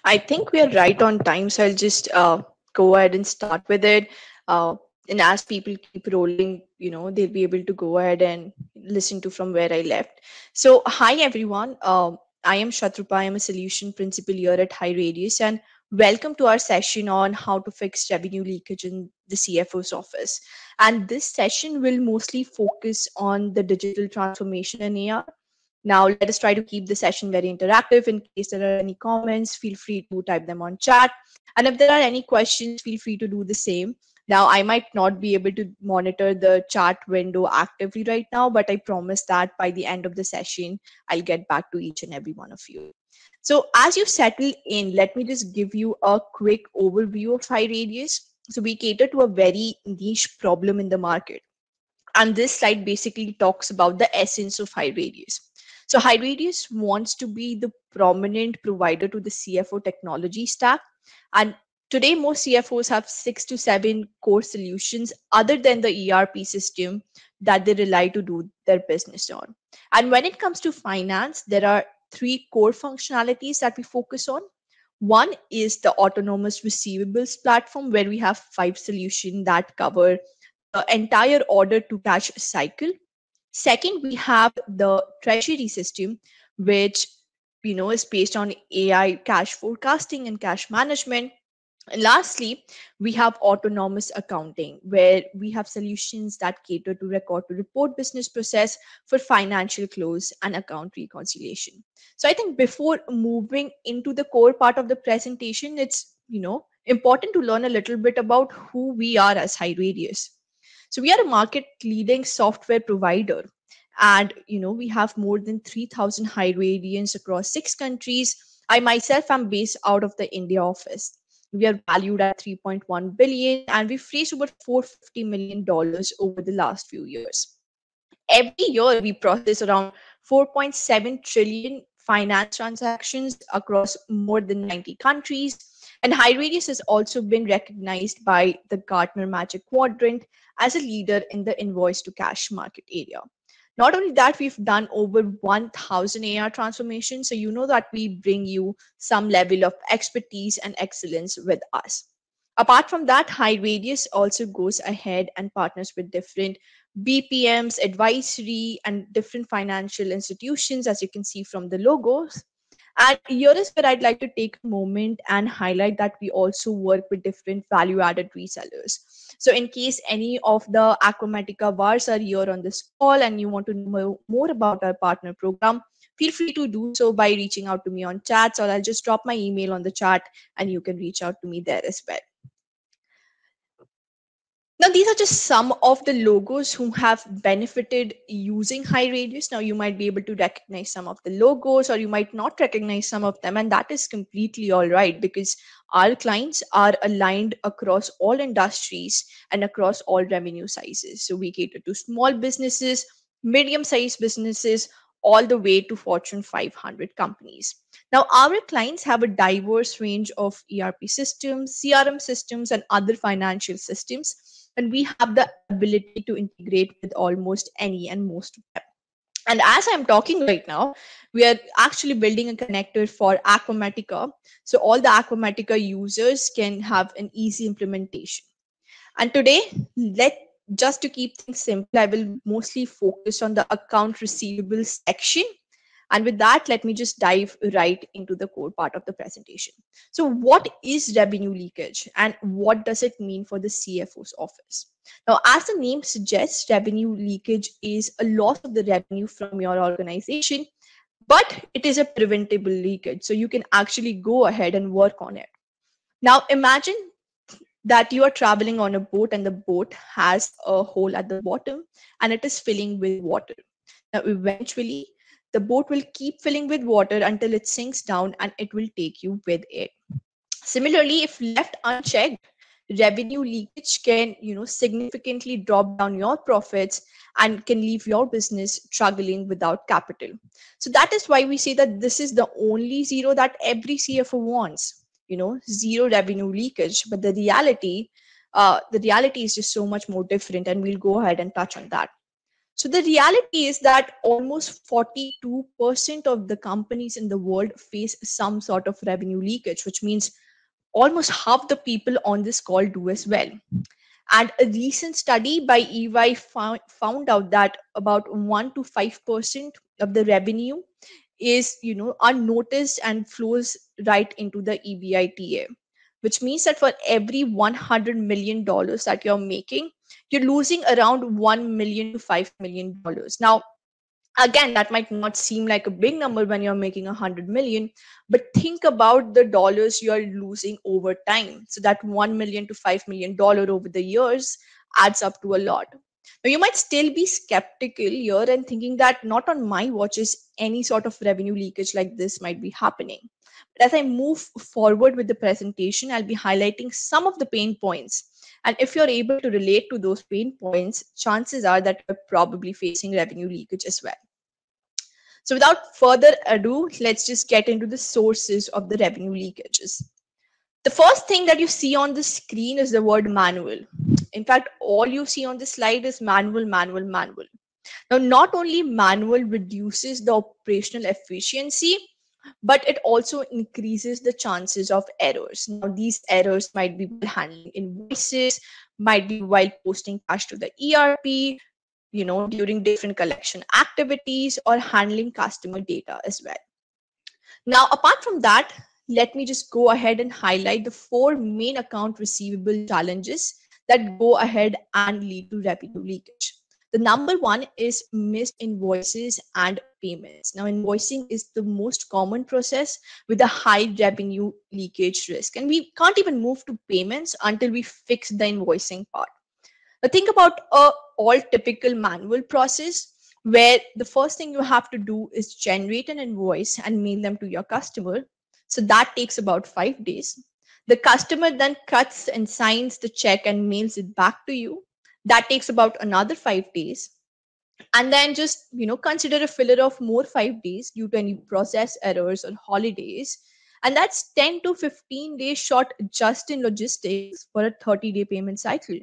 I think we are right on time, so I'll just go ahead and start with it. Uh, and as people keep rolling, they'll be able to go ahead and listen to from where I left. So, hi everyone. I am Shatrupa. I am a solution principal here at Highradius, and welcome to our session on how to fix revenue leakage in the CFO's office. And this session will mostly focus on the digital transformation in AR. Now, let us try to keep the session very interactive. In case there are any comments, feel free to type them on chat. And if there are any questions, feel free to do the same. Now, I might not be able to monitor the chat window actively right now, but I promise that by the end of the session, I'll get back to each and every one of you. So, as you settle in, let me just give you a quick overview of Highradius. So, we cater to a very niche problem in the market, and this slide basically talks about the essence of Highradius. So Highradius wants to be the prominent provider to the CFO technology stack. And today, most CFOs have 6 to 7 core solutions other than the ERP system that they rely to do their business on. And when it comes to finance, there are 3 core functionalities that we focus on. One is the autonomous receivables platform, where we have 5 solutions that cover the entire order to cash cycle. Second, we have the treasury system, which is based on AI cash forecasting and cash management. And lastly, we have autonomous accounting, where we have solutions that cater to record to report business process for financial close and account reconciliation. So I think before moving into the core part of the presentation, it's important to learn a little bit about who we are as Highradius. So we are a market leading software provider, and we have more than 3,000 Highradians across 6 countries. I myself am based out of the India office. We are valued at 3.1 billion, and we've raised over $450 million over the last few years. Every year, we process around 4.7 trillion finance transactions across more than 90 countries. And Highradius has also been recognized by the Gartner Magic Quadrant as a leader in the invoice to cash market area. Not only that, we've done over 1,000 AR transformations. So you know that we bring you some level of expertise and excellence with us. Apart from that, Highradius also goes ahead and partners with different BPMs, advisory, and different financial institutions, as you can see from the logos. And here is where I'd like to take a moment and highlight that we also work with different value added resellers. So, in case any of the Aquamatica VARs are here on this call and you want to know more about our partner program, feel free to do so by reaching out to me on chats, or I'll just drop my email on the chat and you can reach out to me there as well. Now, these are just some of the logos who have benefited using Highradius. Now, you might be able to recognize some of the logos, or you might not recognize some of them, and that is completely all right, because our clients are aligned across all industries and across all revenue sizes. So we cater to small businesses, medium-sized businesses, all the way to Fortune 500 companies. Now, our clients have a diverse range of ERP systems, CRM systems, and other financial systems, and we have the ability to integrate with almost any and most of them. And as I'm talking right now, we are actually building a connector for Aquamatica, so all the Aquamatica users can have an easy implementation. And today, let just to keep things simple, I will mostly focus on the account receivable section. And with that, let me just dive right into the core part of the presentation. So what is revenue leakage and what does it mean for the CFO's office? Now, as the name suggests, revenue leakage is a loss of the revenue from your organization, but it is a preventable leakage. So you can actually go ahead and work on it. Now, imagine that you are traveling on a boat and the boat has a hole at the bottom and it is filling with water. Now, eventually, the boat will keep filling with water until it sinks down and it will take you with it. Similarly, if left unchecked, revenue leakage can significantly drop down your profits and can leave your business struggling without capital. So that is why we say that this is the only zero that every CFO wants, zero revenue leakage. But the reality is just so much more different, and we'll go ahead and touch on that. So the reality is that almost 42% of the companies in the world face some sort of revenue leakage, which means almost half the people on this call do as well. And a recent study by EY found out that about 1 to 5% of the revenue is, unnoticed and flows right into the EBITDA, which means that for every $100 million that you're making, you're losing around 1 million to $5 million. Now, again, that might not seem like a big number when you're making 100 million, but think about the dollars you're losing over time. So that 1 million to $5 million over the years adds up to a lot. Now, you might still be skeptical here and thinking that not on my watch is any sort of revenue leakage like this might be happening. But as I move forward with the presentation, I'll be highlighting some of the pain points. And if you're able to relate to those pain points, chances are that you're probably facing revenue leakage as well. So without further ado, let's just get into the sources of the revenue leakages. The first thing that you see on the screen is the word manual. In fact, all you see on the slide is manual, manual, manual. Now, not only manual reduces the operational efficiency, but it also increases the chances of errors. Now, these errors might be while handling invoices, might be while posting cash to the ERP, during different collection activities or handling customer data as well. Now, apart from that, let me just go ahead and highlight the four main account receivable challenges that go ahead and lead to revenue leakage. The number one is missed invoices and payments. Now, invoicing is the most common process with a high revenue leakage risk, and we can't even move to payments until we fix the invoicing part. Now think about a all typical manual process where the first thing you have to do is generate an invoice and mail them to your customer. So that takes about 5 days. The customer then cuts and signs the check and mails it back to you. That takes about another 5 days. And then just consider a filler of more 5 days due to any process errors or holidays. And that's 10 to 15 days short just in logistics for a 30-day payment cycle.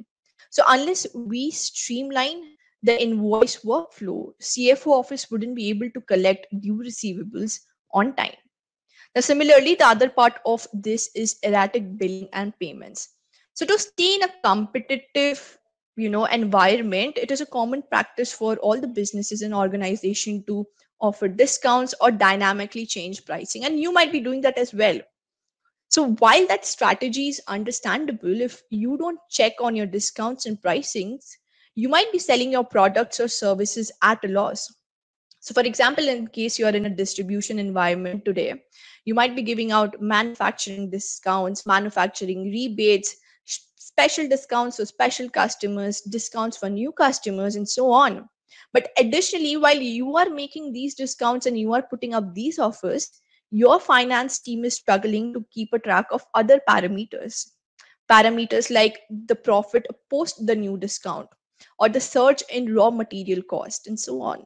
So unless we streamline the invoice workflow, CFO office wouldn't be able to collect due receivables on time. Now, similarly, the other part of this is erratic billing and payments. So to stay in a competitive, environment, it is a common practice for all the businesses and organization to offer discounts or dynamically change pricing. And you might be doing that as well. So while that strategy is understandable, if you don't check on your discounts and pricings, you might be selling your products or services at a loss. So for example, in case you are in a distribution environment today, you might be giving out manufacturing discounts, manufacturing rebates, special discounts for special customers, discounts for new customers, and so on. But additionally, while you are making these discounts and you are putting up these offers, your finance team is struggling to keep a track of other parameters. Parameters like the profit post the new discount or the surge in raw material cost and so on.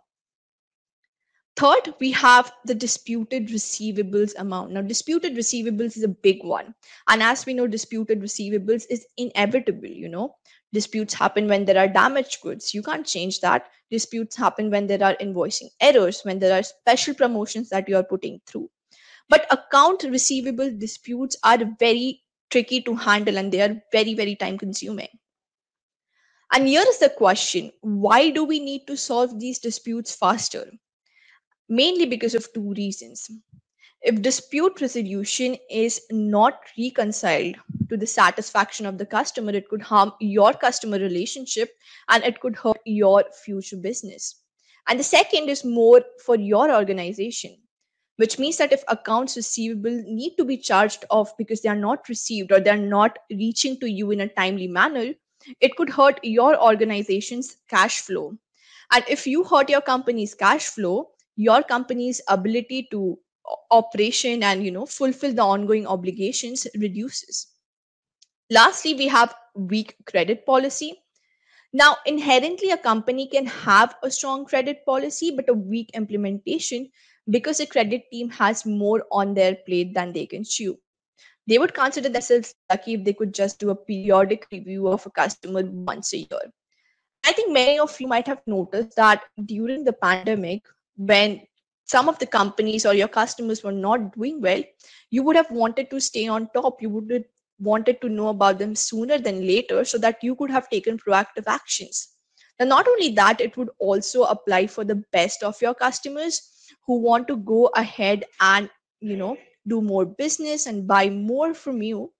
Third, we have the disputed receivables amount. Now, disputed receivables is a big one. And as we know, disputed receivables is inevitable. Disputes happen when there are damaged goods. You can't change that. Disputes happen when there are invoicing errors, when there are special promotions that you are putting through. But account receivable disputes are very tricky to handle and they are very, very time consuming. And here is the question: why do we need to solve these disputes faster? Mainly because of two reasons. If dispute resolution is not reconciled to the satisfaction of the customer, it could harm your customer relationship and it could hurt your future business. And the second is more for your organization, which means that if accounts receivable need to be charged off because they are not received or they are not reaching to you in a timely manner, it could hurt your organization's cash flow. And if you hurt your company's cash flow, your company's ability to operation and fulfill the ongoing obligations reduces. Lastly, we have weak credit policy. Now, inherently, a company can have a strong credit policy, but a weak implementation because the credit team has more on their plate than they can chew. They would consider themselves lucky if they could just do a periodic review of a customer once a year. I think many of you might have noticed that during the pandemic, when some of the companies or your customers were not doing well, you would have wanted to stay on top. You would have wanted to know about them sooner than later so that you could have taken proactive actions. Now, not only that, it would also apply for the best of your customers who want to go ahead and, do more business and buy more from you,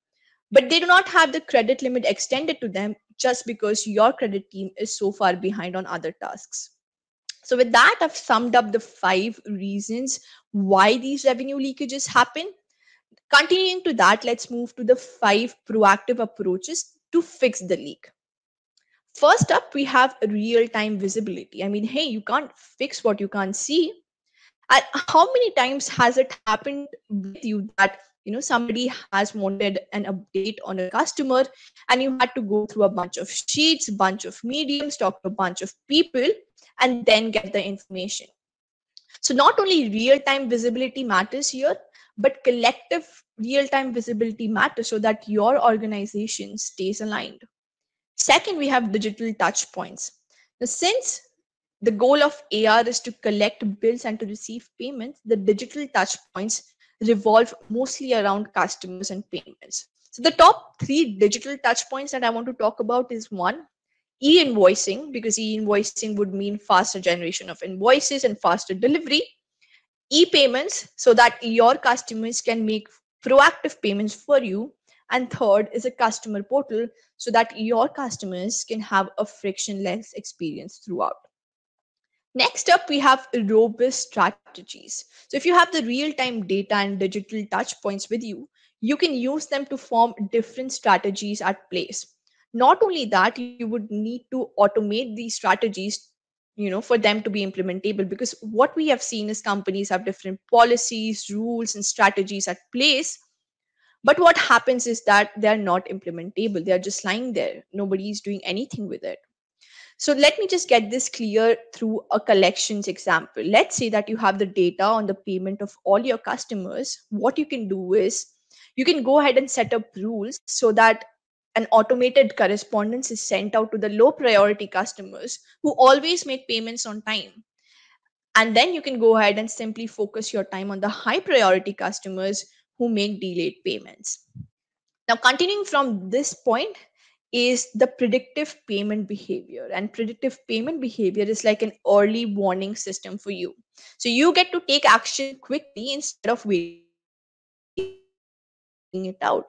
but they do not have the credit limit extended to them just because your credit team is so far behind on other tasks. So, with that, I've summed up the 5 reasons why these revenue leakages happen. Continuing to that, let's move to the 5 proactive approaches to fix the leak. First up, we have real time visibility. I mean, hey, you can't fix what you can't see. And how many times has it happened with you that somebody has wanted an update on a customer and you had to go through a bunch of sheets, bunch of mediums, talk to a bunch of people, and then get the information? So not only real time visibility matters here, but collective real time visibility matters so that your organization stays aligned. Second, we have digital touch points. Now, since the goal of AR is to collect bills and to receive payments, the digital touch points revolve mostly around customers and payments. So the top 3 digital touch points that I want to talk about is one, e-invoicing, because e-invoicing would mean faster generation of invoices and faster delivery. E-payments, so that your customers can make proactive payments for you. And third is a customer portal, so that your customers can have a frictionless experience throughout. Next up, we have robust strategies. So if you have the real-time data and digital touch points with you, you can use them to form different strategies at place. Not only that, you would need to automate these strategies, for them to be implementable, because what we have seen is companies have different policies, rules, and strategies at place, but what happens is that they are not implementable. They are just lying there. Nobody is doing anything with it. So let me just get this clear through a collections example. Let's say that you have the data on the payment of all your customers. What you can do is you can go ahead and set up rules so that an automated correspondence is sent out to the low priority customers who always make payments on time. And then you can go ahead and simply focus your time on the high priority customers who make delayed payments. Now, continuing from this point is the predictive payment behavior. And predictive payment behavior is like an early warning system for you. So you get to take action quickly instead of waiting it out.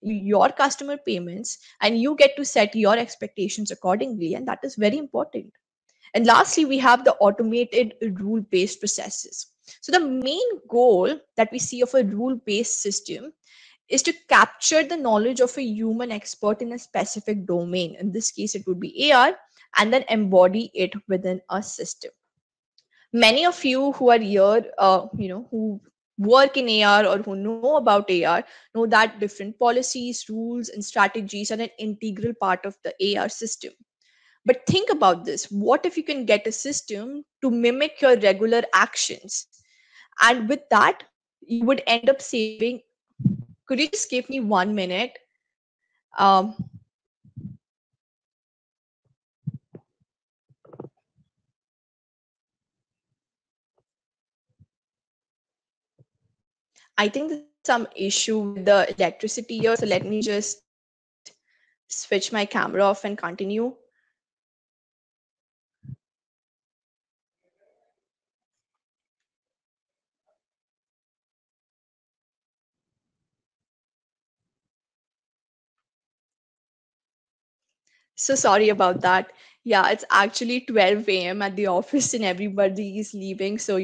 You control your customer payments and you get to set your expectations accordingly. And that is very important. And lastly, we have the automated rule based processes. So, the main goal that we see of a rule based system is to capture the knowledge of a human expert in a specific domain. In this case, it would be AR, and then embody it within a system. Many of you who are here, who work in AR or who know about AR, know that different policies, rules, and strategies are an integral part of the AR system. But think about this. What if you can get a system to mimic your regular actions? And with that, you would end up saving. Could you just give me 1 minute? Um, I think there's some issue with the electricity here. So let me just switch my camera off and continue. So sorry about that. Yeah, it's actually 12 a.m. at the office and everybody is leaving. So,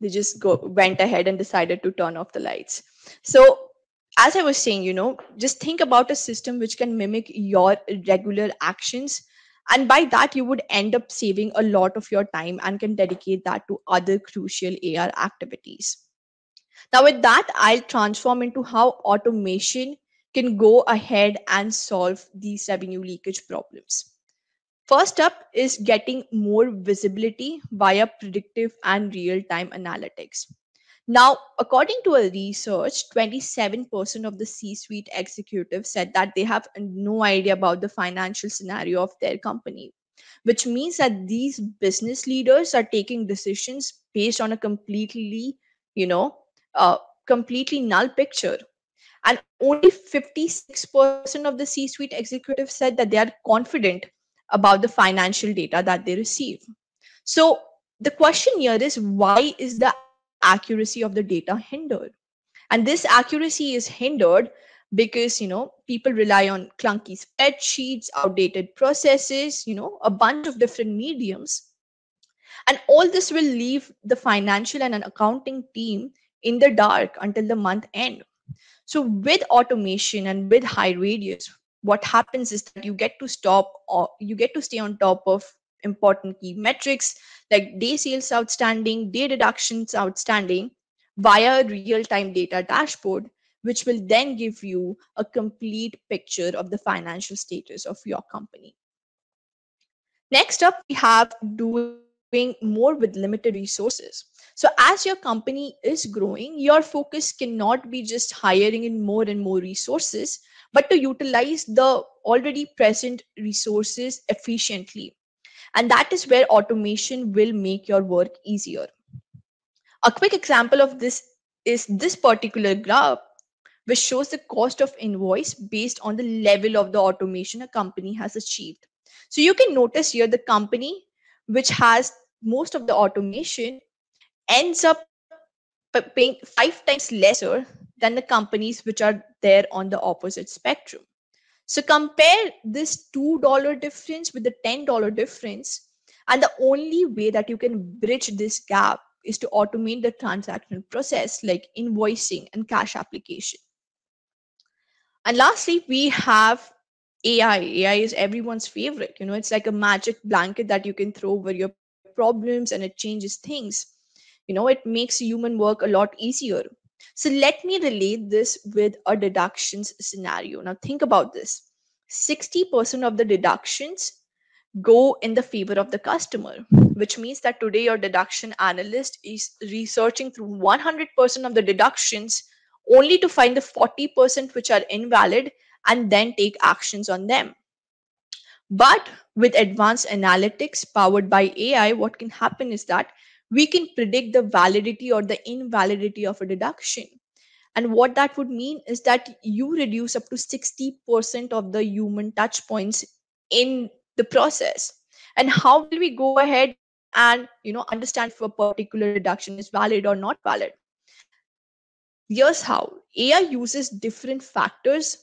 they just went ahead and decided to turn off the lights. So, as I was saying, just think about a system which can mimic your regular actions. And by that, you would end up saving a lot of your time and can dedicate that to other crucial AR activities. Now, with that, I'll transform into how automation can go ahead and solve these revenue leakage problems. First up is getting more visibility via predictive and real time analytics. Now, according to a research, 27% of the C suite executives said that they have no idea about the financial scenario of their company. which means that these business leaders are taking decisions based on a you know, uh, completely null picture. And only 56% of the C-suite executives said that they are confident about the financial data that they receive. So the question here is, why is the accuracy of the data hindered? And this accuracy is hindered because, people rely on clunky spreadsheets, outdated processes, a bunch of different mediums. And all this will leave the financial and an accounting team in the dark until the month end. So with automation and with high radius, what happens is that you get to stay on top of important key metrics like day sales outstanding, day deductions outstanding via a real-time data dashboard, which will then give you a complete picture of the financial status of your company. Next up, we have doing more with limited resources. So, as your company is growing, your focus cannot be just hiring in more and more resources, but to utilize the already present resources efficiently. And that is where automation will make your work easier. A quick example of this is this particular graph, which shows the cost of invoice based on the level of the automation a company has achieved. So you can notice here the company which has most of the automation ends up paying 5 times lesser than the companies which are there on the opposite spectrum. So compare this $2 difference with the $10 difference. And the only way that you can bridge this gap is to automate the transactional process like invoicing and cash application. And lastly, we have AI. AI is everyone's favorite. It's like a magic blanket that you can throw over your problems and it changes things. It makes human work a lot easier. So let me relate this with a deductions scenario. Now think about this. 60% of the deductions go in the favor of the customer, which means that today your deduction analyst is researching through 100% of the deductions only to find the 40% which are invalid and then take actions on them. But with advanced analytics powered by AI, what can happen is that we can predict the validity or the invalidity of a deduction. And what that would mean is that you reduce up to 60% of the human touch points in the process. And how will we go ahead and understand if a particular deduction is valid or not valid? Here's how. AI uses different factors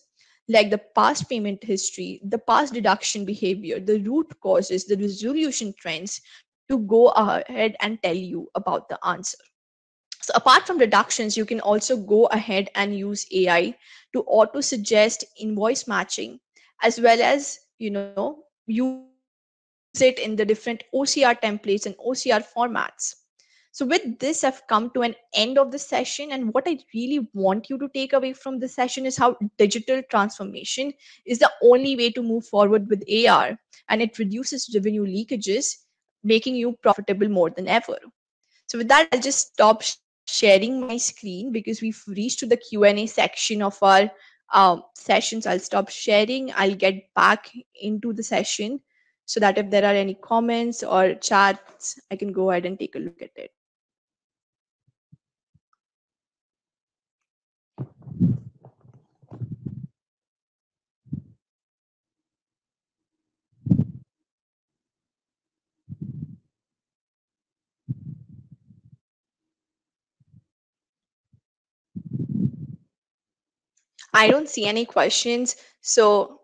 like the past payment history, the past deduction behavior, the root causes, the resolution trends to go ahead and tell you about the answer. So apart from reductions, you can also go ahead and use AI to auto suggest invoice matching, as well as use it in the different OCR templates and OCR formats. So with this, I've come to an end of the session, and what I really want you to take away from this session is how digital transformation is the only way to move forward with AR, and it reduces revenue leakages, making you profitable more than ever. So with that, I'll just stop sharing my screen because we've reached to the Q&A section of our sessions. I'll stop sharing. I'll get back into the session so that if there are any comments or chats, I can go ahead and take a look at it. I don't see any questions. So,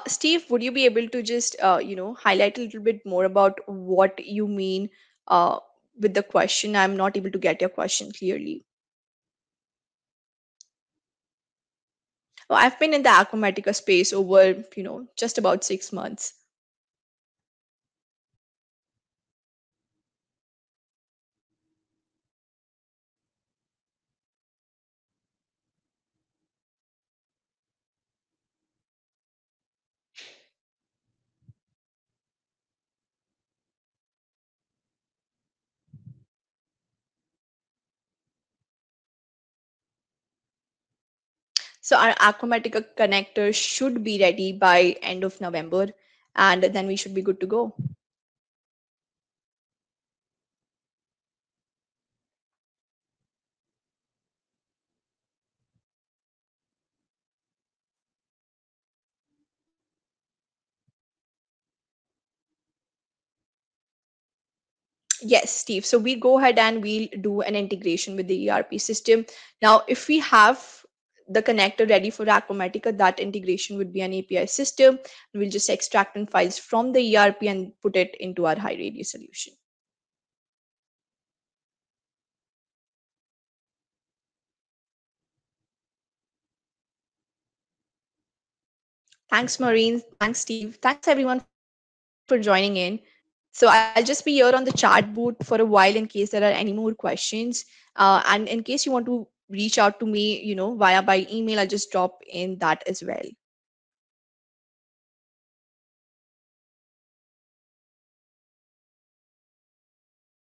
Steve, would you be able to just, highlight a little bit more about what you mean uh, with the question? I'm not able to get your question clearly. Oh, I've been in the Acumatica space over, just about 6 months. So our acuMatica connector should be ready by end of November, and then we should be good to go. Yes, Steve. So we go ahead and we'll do an integration with the ERP system. Now, if we have the connector ready for acuMatica, that integration would be an API system. We'll just extract in files from the ERP and put it into our Highradius solution. Thanks, Maureen. Thanks, Steve. Thanks, everyone, for joining in. So I'll just be here on the chat boot for a while in case there are any more questions. And in case you want to reach out to me, via by email, I'll just drop in that as well.